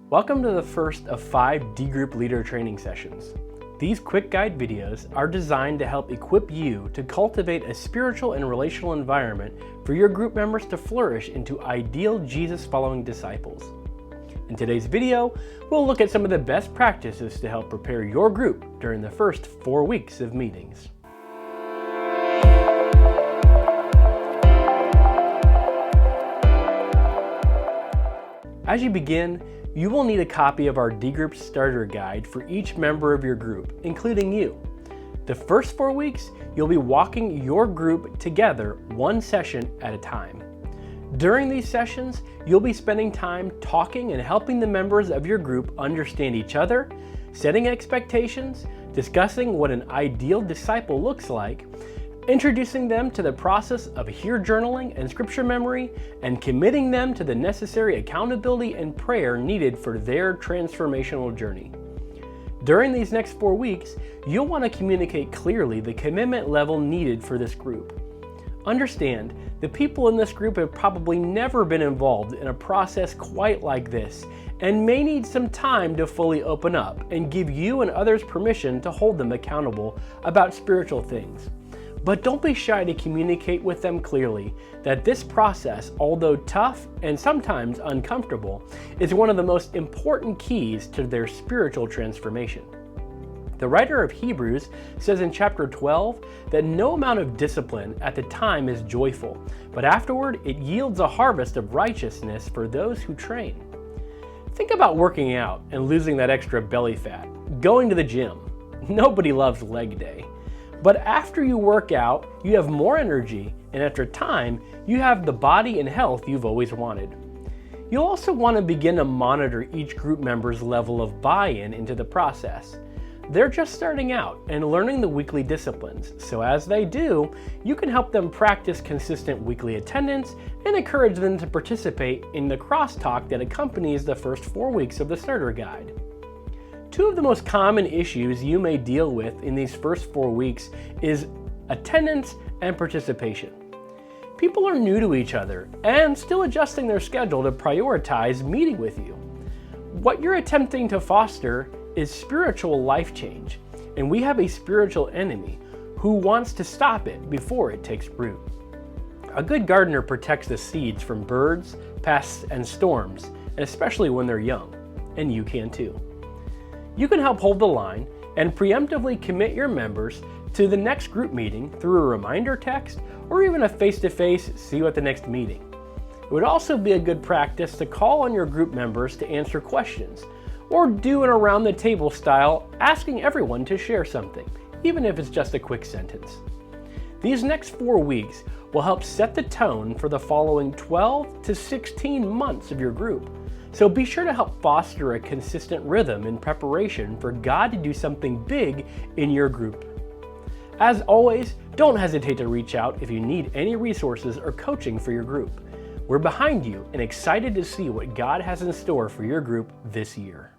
Welcome to the first of 5 D-Group Leader training sessions. These quick guide videos are designed to help equip you to cultivate a spiritual and relational environment for your group members to flourish into ideal Jesus-following disciples. In today's video, we'll look at some of the best practices to help prepare your group during the first 4 weeks of meetings. As you begin, you will need a copy of our D-Group Starter Guide for each member of your group, including you. The first 4 weeks, you'll be walking your group together one session at a time. During these sessions, you'll be spending time talking and helping the members of your group understand each other, setting expectations, discussing what an ideal disciple looks like, introducing them to the process of hear journaling and scripture memory, and committing them to the necessary accountability and prayer needed for their transformational journey. During these next 4 weeks, you'll want to communicate clearly the commitment level needed for this group. Understand, the people in this group have probably never been involved in a process quite like this, and may need some time to fully open up and give you and others permission to hold them accountable about spiritual things. But don't be shy to communicate with them clearly that this process, although tough and sometimes uncomfortable, is one of the most important keys to their spiritual transformation. The writer of Hebrews says in chapter 12 that no amount of discipline at the time is joyful, but afterward it yields a harvest of righteousness for those who train. Think about working out and losing that extra belly fat, going to the gym. Nobody loves leg day. But after you work out, you have more energy, and after time, you have the body and health you've always wanted. You'll also want to begin to monitor each group member's level of buy-in into the process. They're just starting out and learning the weekly disciplines, so as they do, you can help them practice consistent weekly attendance and encourage them to participate in the crosstalk that accompanies the first 4 weeks of the starter guide. 2 of the most common issues you may deal with in these first 4 weeks is attendance and participation. People are new to each other and still adjusting their schedule to prioritize meeting with you. What you're attempting to foster is spiritual life change, and we have a spiritual enemy who wants to stop it before it takes root. A good gardener protects the seeds from birds, pests, and storms, and especially when they're young, and you can too. You can help hold the line and preemptively commit your members to the next group meeting through a reminder text or even a face-to-face see you at the next meeting. It would also be a good practice to call on your group members to answer questions, or do an around the table style asking everyone to share something, even if it's just a quick sentence. These next 4 weeks will help set the tone for the following 12 to 16 months of your group. So be sure to help foster a consistent rhythm in preparation for God to do something big in your group. As always, don't hesitate to reach out if you need any resources or coaching for your group. We're behind you and excited to see what God has in store for your group this year.